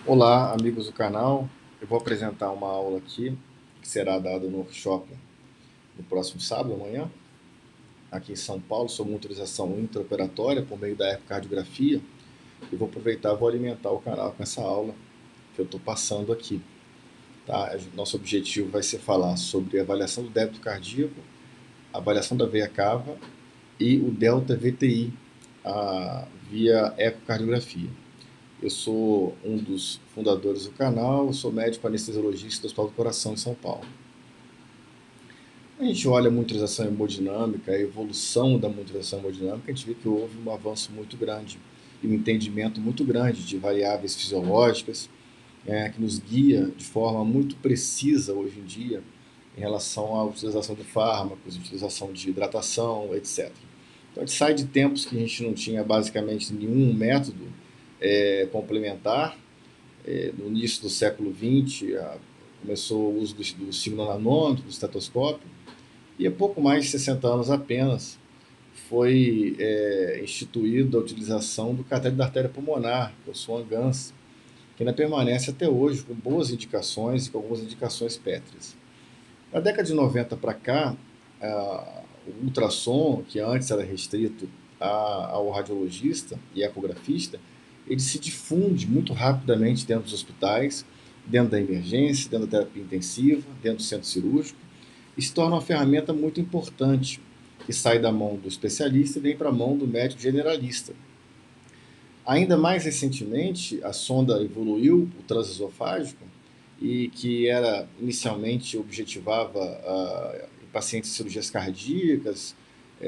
Olá, amigos do canal. Eu vou apresentar uma aula aqui que será dada no workshop no próximo sábado, amanhã, aqui em São Paulo, sobre monitorização intraoperatória por meio da ecocardiografia. Eu vou aproveitar e vou alimentar o canal com essa aula que eu estou passando aqui. Tá? Nosso objetivo vai ser falar sobre a avaliação do débito cardíaco, a avaliação da veia cava e o delta VTI via ecocardiografia. Eu sou um dos fundadores do canal, sou médico anestesiologista do Hospital do Coração em São Paulo. A gente olha a monitorização hemodinâmica, a evolução da monitorização hemodinâmica, a gente vê que houve um avanço muito grande e um entendimento muito grande de variáveis fisiológicas, que nos guia de forma muito precisa hoje em dia em relação à utilização de fármacos, utilização de hidratação, etc. Então a gente sai de tempos que a gente não tinha basicamente nenhum método complementar. No início do século XX começou o uso do signo nanômetro, do estetoscópio, e há pouco mais de 60 anos apenas foi instituída a utilização do catéter da artéria pulmonar, que é o Swan-Ganz, que ainda permanece até hoje com boas indicações e com algumas indicações pétreas. Na década de 90 para cá, o ultrassom, que antes era restrito ao radiologista e ecografista, ele se difunde muito rapidamente dentro dos hospitais, dentro da emergência, dentro da terapia intensiva, dentro do centro cirúrgico, e se torna uma ferramenta muito importante, que sai da mão do especialista e vem para a mão do médico generalista. Ainda mais recentemente, a sonda evoluiu, o transesofágico, e que era inicialmente objetivava em pacientes de cirurgias cardíacas,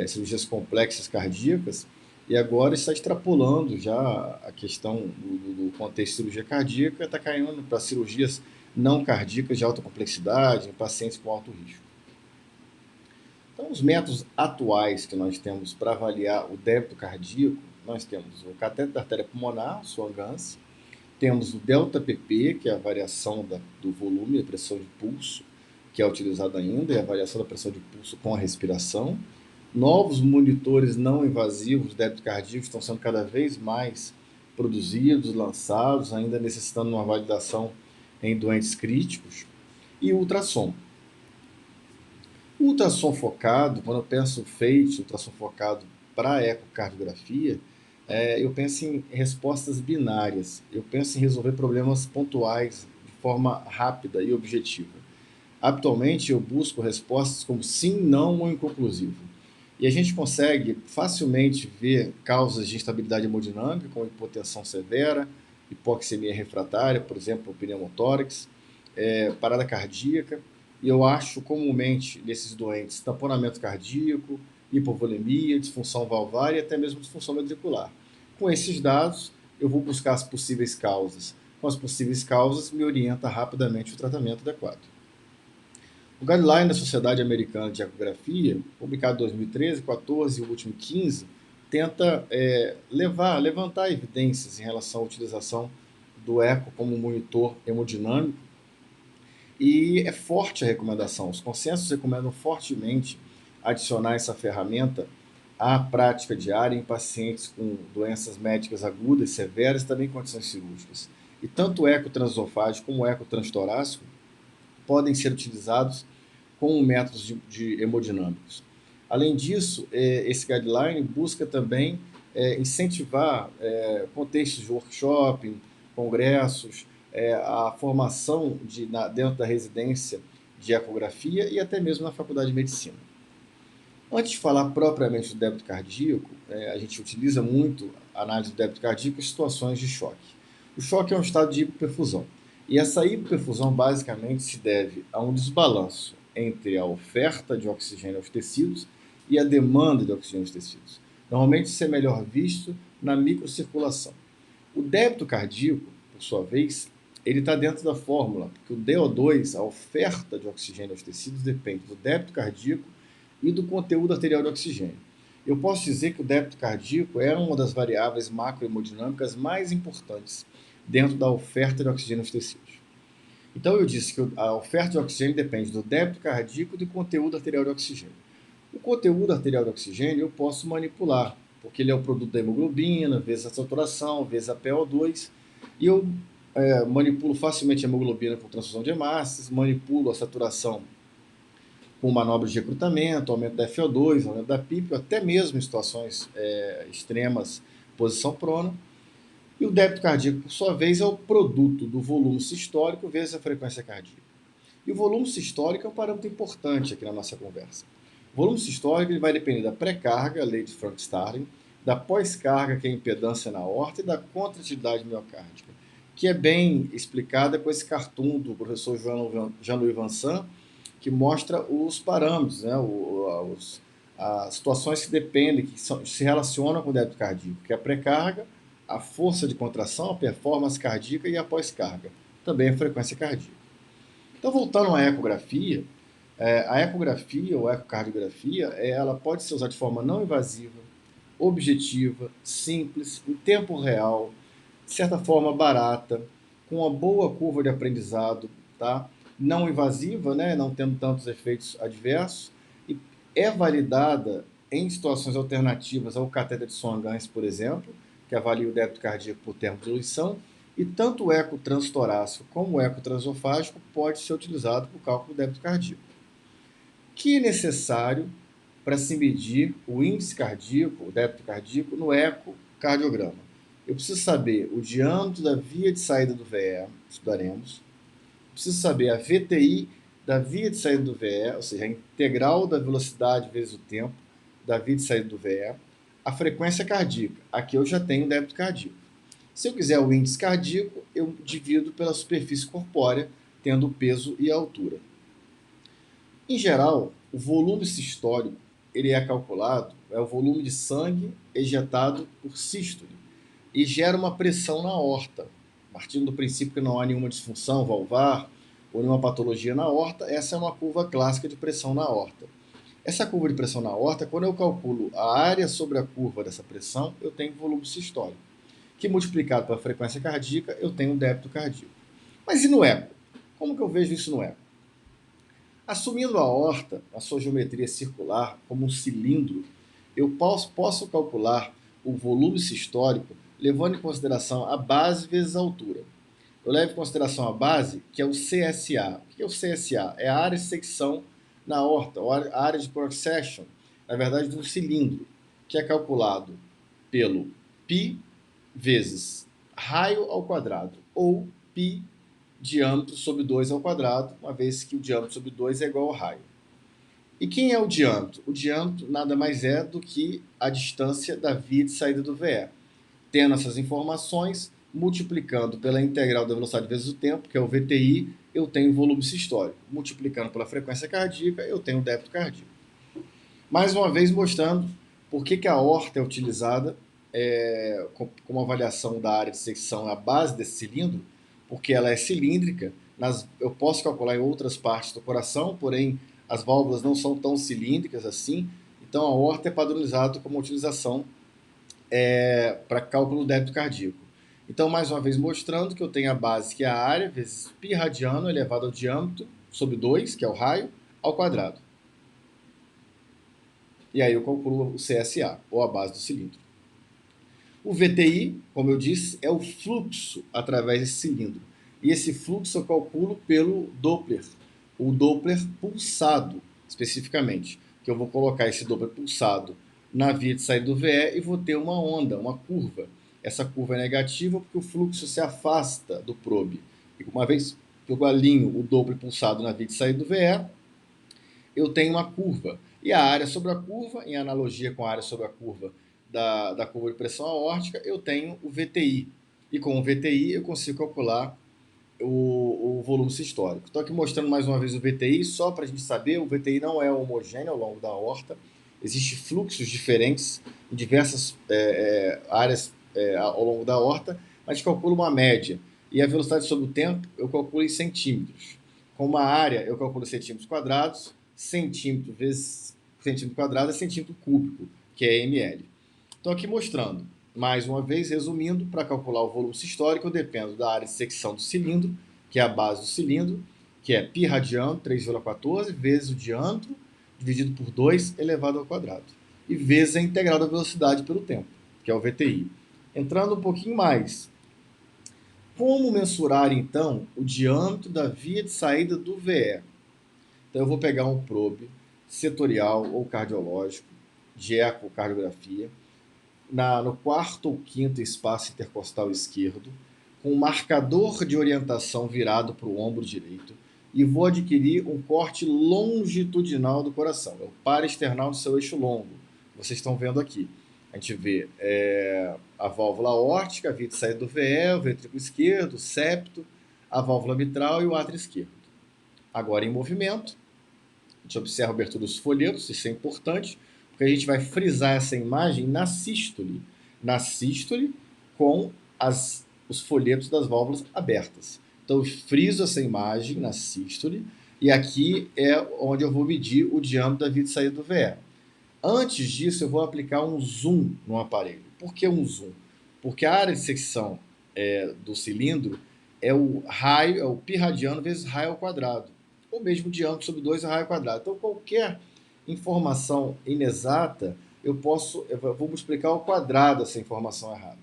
cirurgias complexas cardíacas, e agora está extrapolando já a questão do contexto de cirurgia cardíaca, está caindo para cirurgias não cardíacas de alta complexidade, em pacientes com alto risco. Então, os métodos atuais que nós temos para avaliar o débito cardíaco, nós temos o catéter da artéria pulmonar, o Swan-Ganz, temos o delta-PP, que é a variação do volume, a pressão de pulso, que é utilizado ainda, e a variação da pressão de pulso com a respiração. Novos monitores não invasivos de débito cardíaco estão sendo cada vez mais produzidos, lançados, ainda necessitando de uma validação em doentes críticos. E o ultrassom. O ultrassom focado, quando eu penso ultrassom focado para ecocardiografia, eu penso em respostas binárias. Eu penso em resolver problemas pontuais de forma rápida e objetiva. Atualmente eu busco respostas como sim, não ou inconclusivo. E a gente consegue facilmente ver causas de instabilidade hemodinâmica, como hipotensão severa, hipoxemia refratária, por exemplo, pneumotórax, parada cardíaca. E eu acho comumente nesses doentes tamponamento cardíaco, hipovolemia, disfunção valvar e até mesmo disfunção ventricular. Com esses dados, eu vou buscar as possíveis causas. Com as possíveis causas, me orienta rapidamente o tratamento adequado. O Guideline da Sociedade Americana de Ecografia, publicado em 2013, 14 e o último 15, tenta levantar evidências em relação à utilização do eco como monitor hemodinâmico, e é forte a recomendação. Os consensos recomendam fortemente adicionar essa ferramenta à prática diária em pacientes com doenças médicas agudas, severas e também condições cirúrgicas. E tanto o eco transesofágico como o eco transtorácico podem ser utilizados com métodos de hemodinâmicos. Além disso, esse guideline busca também incentivar contextos de workshop, congressos, a formação dentro da residência de ecografia e até mesmo na faculdade de medicina. Antes de falar propriamente do débito cardíaco, a gente utiliza muito a análise do débito cardíaco em situações de choque. O choque é um estado de hipoperfusão. E essa hipoperfusão basicamente se deve a um desbalanço entre a oferta de oxigênio aos tecidos e a demanda de oxigênio aos tecidos. Normalmente isso é melhor visto na microcirculação. O débito cardíaco, por sua vez, ele está dentro da fórmula, porque o DO2, a oferta de oxigênio aos tecidos, depende do débito cardíaco e do conteúdo arterial de oxigênio. Eu posso dizer que o débito cardíaco é uma das variáveis macrohemodinâmicas mais importantes dentro da oferta de oxigênio aos tecidos. Então eu disse que a oferta de oxigênio depende do débito cardíaco e do conteúdo arterial de oxigênio. O conteúdo arterial de oxigênio eu posso manipular, porque ele é o produto da hemoglobina, vezes a saturação, vezes a PO2, e eu Manipulo facilmente a hemoglobina com transfusão de hemácias, manipulo a saturação com manobras de recrutamento, aumento da FO2, aumento da PIP, até mesmo em situações extremas, posição prona. E o débito cardíaco, por sua vez, é o produto do volume sistólico vezes a frequência cardíaca. E o volume sistólico é um parâmetro importante aqui na nossa conversa. O volume sistólico ele vai depender da pré-carga, a lei de Frank-Starling, da pós-carga, que é a impedância na aorta, e da contratividade miocárdica, que é bem explicada com esse cartoon do professor Jean-Louis Vincent, que mostra os parâmetros, né, as situações que dependem, que se relacionam com o débito cardíaco, que é a pré-carga, a força de contração, a performance cardíaca e a pós-carga, também a frequência cardíaca. Então, voltando à ecografia, a ecografia ou ecocardiografia, ela pode ser usada de forma não invasiva, objetiva, simples, em tempo real, de certa forma barata, com uma boa curva de aprendizado, tá? Não invasiva, né? Não tendo tantos efeitos adversos, e é validada em situações alternativas ao cateter de Swan-Ganz, por exemplo, que avalia o débito cardíaco por termodiluição, e tanto o eco transtorácico como o eco transofágico pode ser utilizado para o cálculo do débito cardíaco. O que é necessário para se medir o índice cardíaco, o débito cardíaco, no ecocardiograma? Eu preciso saber o diâmetro da via de saída do VE, estudaremos. Preciso saber a VTI da via de saída do VE, ou seja, a integral da velocidade vezes o tempo da via de saída do VE. A frequência cardíaca, aqui eu já tenho o débito cardíaco. Se eu quiser o índice cardíaco, eu divido pela superfície corpórea, tendo o peso e a altura. Em geral, o volume sistólico ele é calculado, é o volume de sangue ejetado por sístole, e gera uma pressão na aorta. Partindo do princípio que não há nenhuma disfunção valvar ou nenhuma patologia na aorta, essa é uma curva clássica de pressão na aorta. Essa curva de pressão na aorta, quando eu calculo a área sobre a curva dessa pressão, eu tenho volume sistólico, que multiplicado pela frequência cardíaca, eu tenho débito cardíaco. Mas e no eco? Como que eu vejo isso no eco? Assumindo a aorta, a sua geometria circular, como um cilindro, eu posso calcular o volume sistólico levando em consideração a base vezes a altura. Eu levo em consideração a base, que é o CSA. O que é o CSA? É a área de secção na aorta, ou a área de cross-section, na verdade, de um cilindro, que é calculado pelo π vezes raio ao quadrado, ou π diâmetro sobre 2 ao quadrado, uma vez que o diâmetro sobre 2 é igual ao raio. E quem é o diâmetro? O diâmetro nada mais é do que a distância da via de saída do VE. Tendo essas informações, multiplicando pela integral da velocidade vezes o tempo, que é o VTI, eu tenho o volume sistólico. Multiplicando pela frequência cardíaca, eu tenho o débito cardíaco. Mais uma vez mostrando por que a aorta é utilizada como avaliação da área de secção à base desse cilindro, porque ela é cilíndrica. Eu posso calcular em outras partes do coração, porém as válvulas não são tão cilíndricas assim, então a aorta é padronizada como utilização para cálculo do débito cardíaco. Então, mais uma vez mostrando que eu tenho a base, que é a área, vezes π radiano elevado ao diâmetro, sobre 2, que é o raio, ao quadrado. E aí eu calculo o CSA, ou a base do cilindro. O VTI, como eu disse, é o fluxo através desse cilindro. E esse fluxo eu calculo pelo Doppler, o Doppler pulsado, especificamente. Que eu vou colocar esse Doppler pulsado na via de saída do VE e vou ter uma onda, uma curva. Essa curva é negativa porque o fluxo se afasta do probe. E uma vez que eu alinho o Doppler pulsado na via de saída do VE, eu tenho uma curva. E a área sobre a curva, em analogia com a área sobre a curva da curva de pressão aórtica, eu tenho o VTI. E com o VTI eu consigo calcular o volume sistólico. Estou aqui mostrando mais uma vez o VTI, só para a gente saber, o VTI não é homogêneo ao longo da aorta. Existem fluxos diferentes em diversas áreas ao longo da aorta, mas a gente calcula uma média. E a velocidade sobre o tempo eu calculo em centímetros. Com uma área eu calculo centímetros quadrados, centímetro vezes centímetro quadrado é centímetro cúbico, que é ml. Estou aqui mostrando, mais uma vez, resumindo, para calcular o volume sistólico, eu dependo da área de secção do cilindro, que é a base do cilindro, que é π radiano, 3,14, vezes o diâmetro, dividido por 2 elevado ao quadrado. E vezes a integral da velocidade pelo tempo, que é o VTI. Entrando um pouquinho mais, Como mensurar, então, o diâmetro da via de saída do VE? Então, eu vou pegar um probe setorial ou cardiológico, de ecocardiografia, no quarto ou quinto espaço intercostal esquerdo, com um marcador de orientação virado para o ombro direito, e vou adquirir um corte longitudinal do coração, é o paraesternal do seu eixo longo. Vocês estão vendo aqui. A gente vê a válvula aórtica, a via de saída do VE, o ventrículo esquerdo, o septo, a válvula mitral e o átrio esquerdo. Agora, em movimento, a gente observa a abertura dos folhetos, isso é importante, porque a gente vai frisar essa imagem na sístole. Na sístole, com os folhetos das válvulas abertas. Então, eu friso essa imagem na sístole, e aqui é onde eu vou medir o diâmetro da via de saída do VE. Antes disso, eu vou aplicar um zoom no aparelho. Por que um zoom? Porque a área de secção do cilindro é o raio, é o π radiano vezes raio ao quadrado, ou mesmo diâmetro sobre 2 raio ao quadrado. Então, qualquer informação inexata, eu vou multiplicar ao quadrado essa informação errada.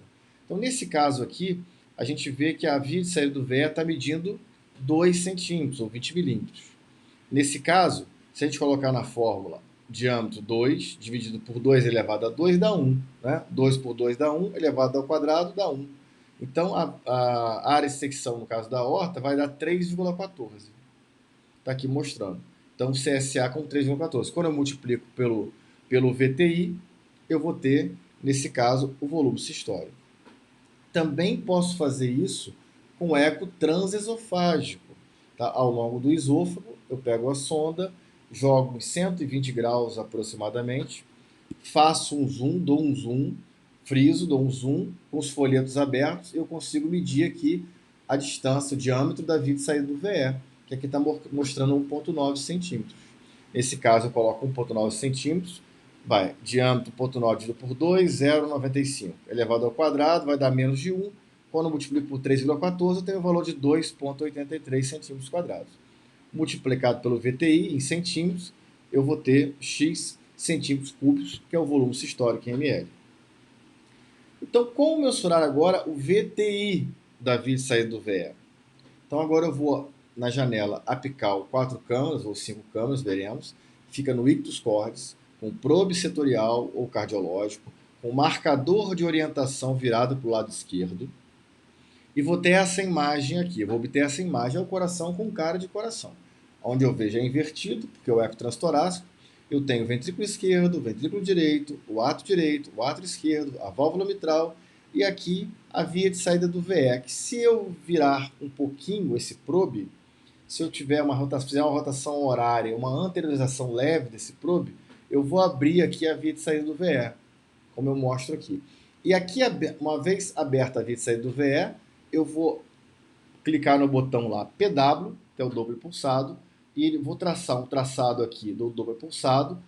Então, nesse caso aqui, a gente vê que a via de saída do VE está medindo 2 centímetros, ou 20 milímetros. Nesse caso, se a gente colocar na fórmula diâmetro 2, dividido por 2 elevado a 2 dá 1. Né? 2 por 2 dá 1, elevado ao quadrado dá 1. Então, a área de secção, no caso da aorta, vai dar 3,14. Está aqui mostrando. Então, CSA com 3,14. Quando eu multiplico pelo VTI, eu vou ter, nesse caso, o volume sistólico. Também posso fazer isso com eco transesofágico. Tá? Ao longo do esôfago, eu pego a sonda, jogo em 120 graus aproximadamente, faço um zoom, dou um zoom, friso, dou um zoom, com os folhetos abertos, eu consigo medir aqui a distância, o diâmetro da via de saída do VE, que aqui está mostrando 1,9 centímetros. Nesse caso, eu coloco 1,9 centímetros, vai, diâmetro 1,9 dividido por 2, 0,95. Elevado ao quadrado, vai dar menos de 1. Quando eu multiplico por 3,14, eu tenho o valor de 2,83 centímetros quadrados. Multiplicado pelo VTI em centímetros, eu vou ter x centímetros cúbicos, que é o volume sistólico em ml. Então, como mensurar agora o VTI da via de saída do VE? Então, agora eu vou na janela apical 4 câmeras ou 5 câmeras, veremos. Fica no ictus cordis, com probe setorial ou cardiológico, com marcador de orientação virado para o lado esquerdo. E vou ter essa imagem aqui. Eu vou obter essa imagem, é o coração com cara de coração. Onde eu vejo é invertido, porque é o eco transtorácico. Eu tenho o ventrículo esquerdo, o ventrículo direito, o átrio esquerdo, a válvula mitral e aqui a via de saída do VE. Que se eu virar um pouquinho esse probe, se eu tiver fizer uma rotação horária, uma anteriorização leve desse probe, eu vou abrir aqui a via de saída do VE, como eu mostro aqui. E aqui, uma vez aberta a via de saída do VE, eu vou clicar no botão lá PW, que é o dobro pulsado, e vou traçar um traçado aqui do dobro pulsado,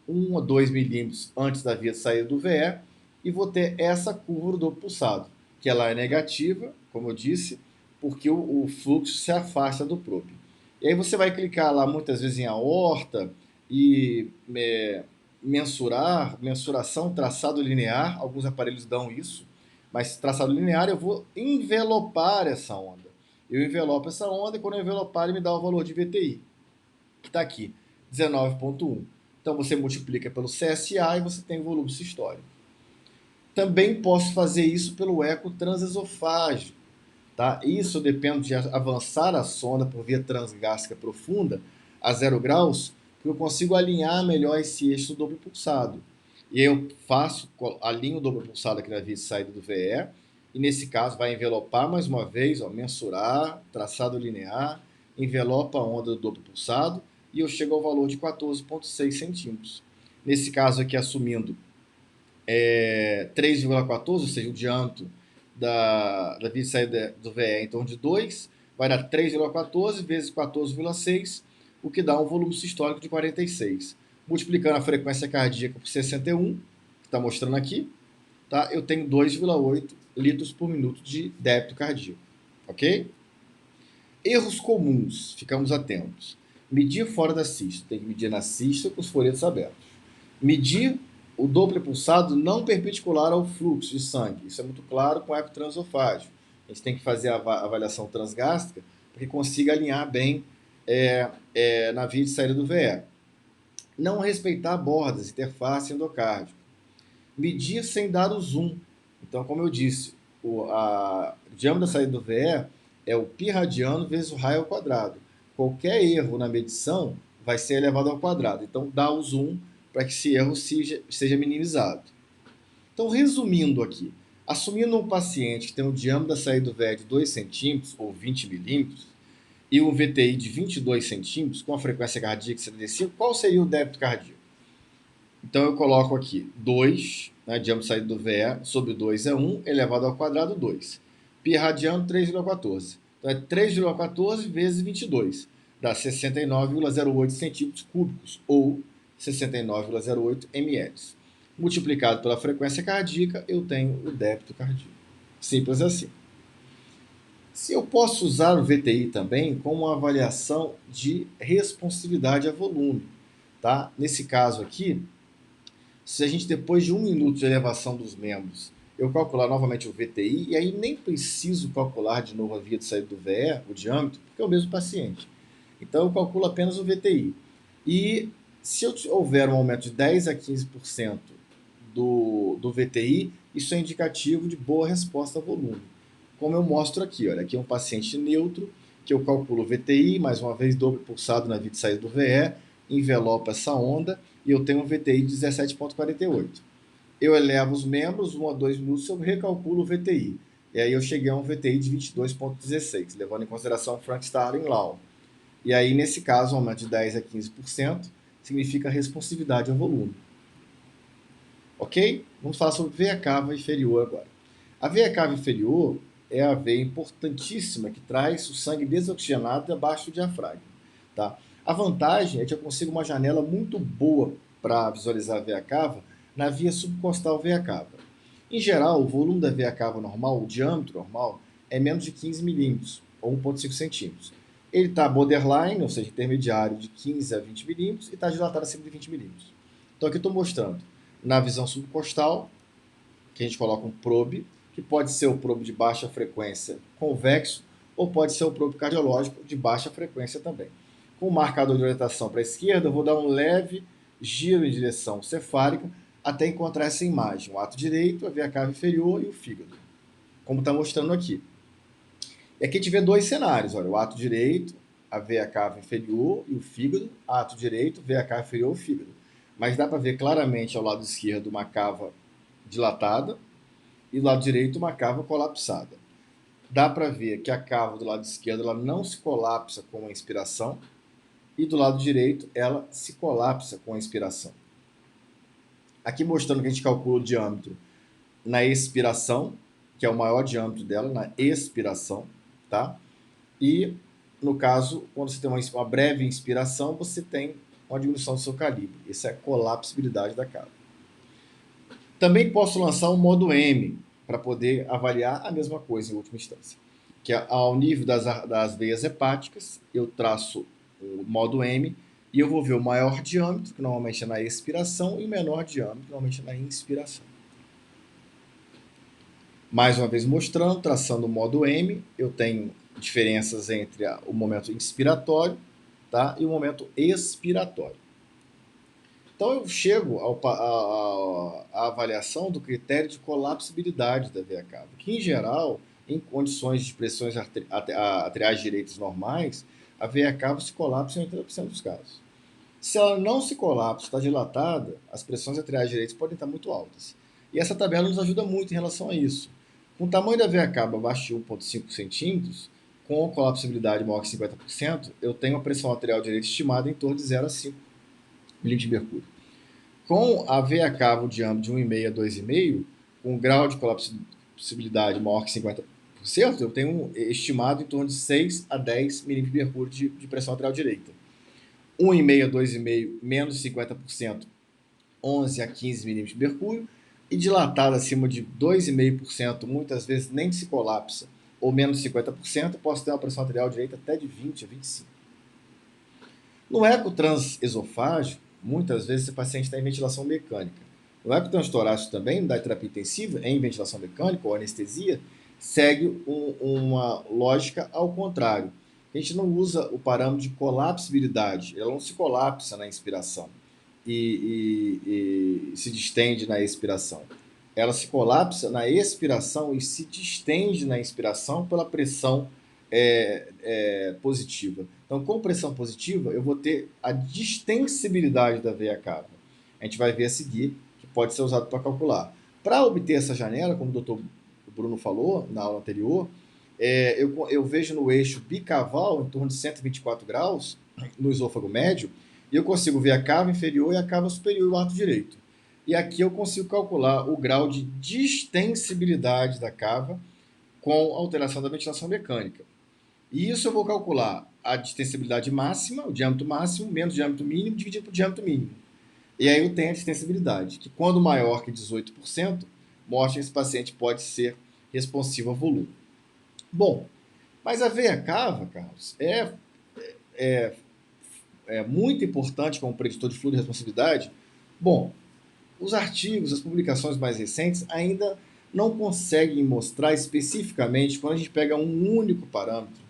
1 a 2 milímetros antes da via de saída do VE, e vou ter essa curva do dobro pulsado, que ela é negativa, como eu disse, porque o fluxo se afasta do probe. E aí você vai clicar lá muitas vezes em aorta e mensuração, traçado linear, alguns aparelhos dão isso, mas traçado linear eu vou envelopar essa onda. Eu envelopo essa onda e quando eu envelopar ele me dá o valor de VTI, que está aqui, 19,1. Então você multiplica pelo CSA e você tem o volume sistólico. Também posso fazer isso pelo eco transesofágico. Tá? Isso depende de avançar a sonda por via transgástrica profunda a 0 graus, porque eu consigo alinhar melhor esse eixo dobro pulsado. E aí eu alinho o dobro pulsado aqui na via de saída do VE, e nesse caso vai envelopar mais uma vez, ó, mensurar, traçado linear, envelopa a onda do dobro pulsado, e eu chego ao valor de 14,6 centímetros. Nesse caso aqui, assumindo 3,14, ou seja, o diâmetro da via de saída do VE em torno de 2, vai dar 3,14 vezes 14,6, o que dá um volume sistólico de 46. Multiplicando a frequência cardíaca por 61, que está mostrando aqui, tá? Eu tenho 2,8 litros por minuto de débito cardíaco. Ok? Erros comuns, ficamos atentos. Medir fora da cista, tem que medir na cista com os folhetos abertos. Medir o Doppler pulsado não perpendicular ao fluxo de sangue. Isso é muito claro com o eco transesofágico. A gente tem que fazer a avaliação transgástrica para que consiga alinhar bem na via de saída do VE. Não respeitar bordas, interface endocárdico. Medir sem dar o zoom. Então, como eu disse, o diâmetro da saída do VE é o π radiano vezes o raio ao quadrado. Qualquer erro na medição vai ser elevado ao quadrado. Então, dá o zoom para que esse erro seja minimizado. Então, resumindo aqui, assumindo um paciente que tem um diâmetro da saída do VE de 2 centímetros ou 20 milímetros e um VTI de 22 centímetros, com a frequência cardíaca 75, qual seria o débito cardíaco? Então, eu coloco aqui 2, né, diâmetro da saída do VE, sobre 2 é 1, elevado ao quadrado 2. Π radiano, 3,14. Então, é 3,14 vezes 22. Dá 69,08 centímetros cúbicos, ou 69,08 ml. Multiplicado pela frequência cardíaca, eu tenho o débito cardíaco. Simples assim. Se eu posso usar o VTI também como uma avaliação de responsividade a volume, tá? Nesse caso aqui, se a gente depois de 1 minuto de elevação dos membros, eu calcular novamente o VTI, e aí nem preciso calcular de novo a via de saída do VE, o diâmetro, porque é o mesmo paciente. Então eu calculo apenas o VTI. E se houver um aumento de 10 a 15% do VTI, isso é indicativo de boa resposta a volume. Como eu mostro aqui, olha, aqui é um paciente neutro, que eu calculo o VTI, mais uma vez dobro pulsado na via de saída do VE, envelopa essa onda, e eu tenho um VTI de 17,48. Eu elevo os membros, 1 a 2 minutos, eu recalculo o VTI. E aí eu cheguei a um VTI de 22,16, levando em consideração o Frank-Starling Law. E aí, nesse caso, um aumento de 10 a 15% significa responsividade ao volume. Ok? Vamos falar sobre veia cava inferior agora. A veia cava inferior é a veia importantíssima que traz o sangue desoxigenado abaixo do diafragma. Tá? A vantagem é que eu consigo uma janela muito boa para visualizar a veia cava na via subcostal veia cava. Em geral, o volume da veia cava normal, o diâmetro normal, é menos de 15 milímetros, ou 1,5 centímetros. Ele está borderline, ou seja, intermediário de 15 a 20 milímetros, e está dilatado acima de 20 milímetros. Então aqui eu estou mostrando na visão subcostal, que a gente coloca um probe, que pode ser o probe de baixa frequência convexo, ou pode ser o probe cardiológico de baixa frequência também. Com o marcador de orientação para a esquerda, eu vou dar um leve giro em direção cefálica até encontrar essa imagem. O ato direito, a veia cava inferior e o fígado, como está mostrando aqui. E aqui a gente vê dois cenários, olha, o ato direito, a veia cava inferior e o fígado, ato direito, veia cava inferior e o fígado. Mas dá para ver claramente ao lado esquerdo uma cava dilatada e do lado direito uma cava colapsada. Dá para ver que a cava do lado esquerdo ela não se colapsa com a inspiração e do lado direito ela se colapsa com a inspiração. Aqui mostrando que a gente calcula o diâmetro na expiração, que é o maior diâmetro dela, na expiração, tá? E, no caso, quando você tem uma breve inspiração, você tem uma diminuição do seu calibre. Essa é a colapsibilidade da cava. Também posso lançar um modo M, para poder avaliar a mesma coisa em última instância. Que é ao nível das veias hepáticas, eu traço o modo M e eu vou ver o maior diâmetro, que normalmente é na expiração, e o menor diâmetro, que normalmente é na inspiração. Mais uma vez mostrando, traçando o modo M, eu tenho diferenças entre o momento inspiratório, tá, e o momento expiratório. Então eu chego à avaliação do critério de colapsibilidade da veia cava, que em geral, em condições de pressões arteriais direitas normais, a veia cava se colapsa em 80% dos casos. Se ela não se colapsa, está dilatada, as pressões arteriais direitas podem estar muito altas. E essa tabela nos ajuda muito em relação a isso. Com o tamanho da veia cava abaixo de 1,5 centímetros, com colapsibilidade maior que 50%, eu tenho a pressão arterial direita estimada em torno de 0 a 5 milímetros de mercúrio. Com a veia cava, o diâmetro de 1,5 a 2,5, com um grau de colapsibilidade maior que 50%, eu tenho estimado em torno de 6 a 10 milímetros de mercúrio de pressão arterial direita. 1,5 a 2,5, menos de 50%, 11 a 15 milímetros de mercúrio, e dilatado acima de 2,5%, muitas vezes nem se colapsa, ou menos de 50%, posso ter uma pressão arterial direita até de 20 a 25. No eco transesofágico, muitas vezes esse paciente está em ventilação mecânica. No eco transtorácico também, da terapia intensiva, em ventilação mecânica ou anestesia, segue uma lógica ao contrário. A gente não usa o parâmetro de colapsibilidade, ela não se colapsa na inspiração e se distende na expiração. Ela se colapsa na expiração e se distende na inspiração pela pressão positiva. Então, com pressão positiva, eu vou ter a distensibilidade da veia cava. A gente vai ver a seguir, que pode ser usado para calcular. Para obter essa janela, como o doutor Bruno falou na aula anterior, eu vejo no eixo bicaval, em torno de 124 graus, no esôfago médio, e eu consigo ver a cava inferior e a cava superior e o ato direito. E aqui eu consigo calcular o grau de distensibilidade da cava com alteração da ventilação mecânica. E isso eu vou calcular a distensibilidade máxima, o diâmetro máximo, menos o diâmetro mínimo, dividido por diâmetro mínimo. E aí eu tenho a distensibilidade, que quando maior que 18%, mostra que esse paciente pode ser responsivo ao volume. Bom, mas a veia cava, Carlos, é muito importante como preditor de fluido de responsividade. Bom, os artigos, as publicações mais recentes ainda não conseguem mostrar especificamente, quando a gente pega um único parâmetro,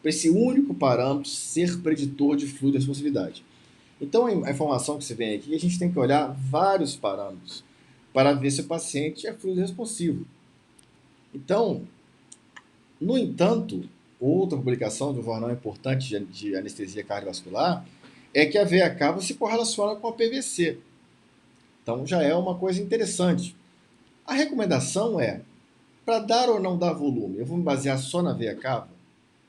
para esse único parâmetro ser preditor de fluido de responsividade. Então, a informação que você vem aqui, a gente tem que olhar vários parâmetros para ver se o paciente é fluido responsivo. Então, no entanto, outra publicação de um jornal importante de anestesia cardiovascular é que a veia cava se correlaciona com a PVC. Então, já é uma coisa interessante. A recomendação é, para dar ou não dar volume, eu vou me basear só na veia cava?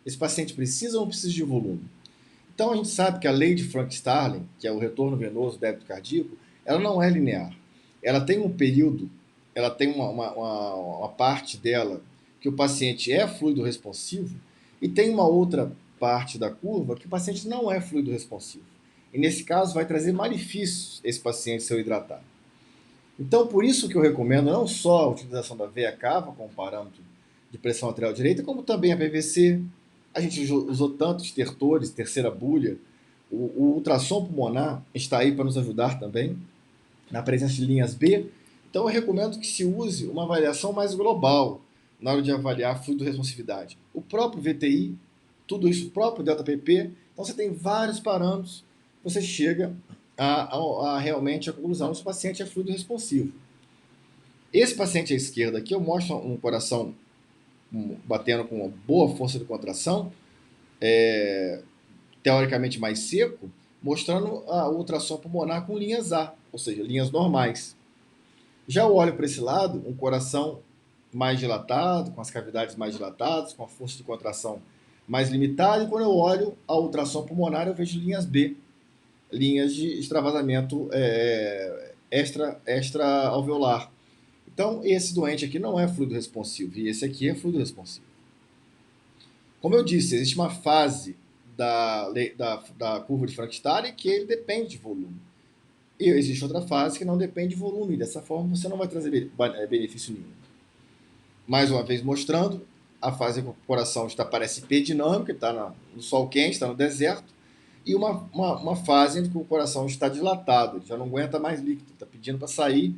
Esse paciente precisa ou não precisa de volume? Então, a gente sabe que a lei de Frank-Starling, que é o retorno venoso do débito cardíaco, ela não é linear. Ela tem um período, ela tem uma parte dela que o paciente é fluido responsivo e tem uma outra parte da curva que o paciente não é fluido responsivo. E nesse caso vai trazer malefícios esse paciente se eu hidratar. Então, por isso que eu recomendo não só a utilização da veia cava como parâmetro de pressão arterial direita, como também a PVC. A gente usou tantos estertores, terceira bulha. O ultrassom pulmonar está aí para nos ajudar também, na presença de linhas B. Então, eu recomendo que se use uma avaliação mais global na hora de avaliar fluido responsividade. O próprio VTI, tudo isso, o próprio ΔPP. Então, você tem vários parâmetros, você chega a realmente a conclusão se o paciente é fluido responsivo. Esse paciente à esquerda aqui, eu mostro um coração batendo com uma boa força de contração, teoricamente mais seco, mostrando a ultrassom pulmonar com linhas A, ou seja, linhas normais. Já eu olho para esse lado, um coração mais dilatado, com as cavidades mais dilatadas, com a força de contração mais limitada, e quando eu olho a ultrassom pulmonar, eu vejo linhas B, linhas de extravasamento extra-alveolar. Então, esse doente aqui não é fluido responsivo, e esse aqui é fluido responsivo. Como eu disse, existe uma fase da curva de Frank-Starling que ele depende de volume. E existe outra fase que não depende de volume. Dessa forma, você não vai trazer benefício nenhum. Mais uma vez mostrando, a fase de coração parece hiperdinâmica, está no sol quente, está no deserto, e uma fase em que o coração está dilatado, ele já não aguenta mais líquido, está pedindo para sair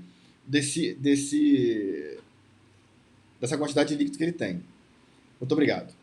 dessa quantidade de líquido que ele tem. Muito obrigado.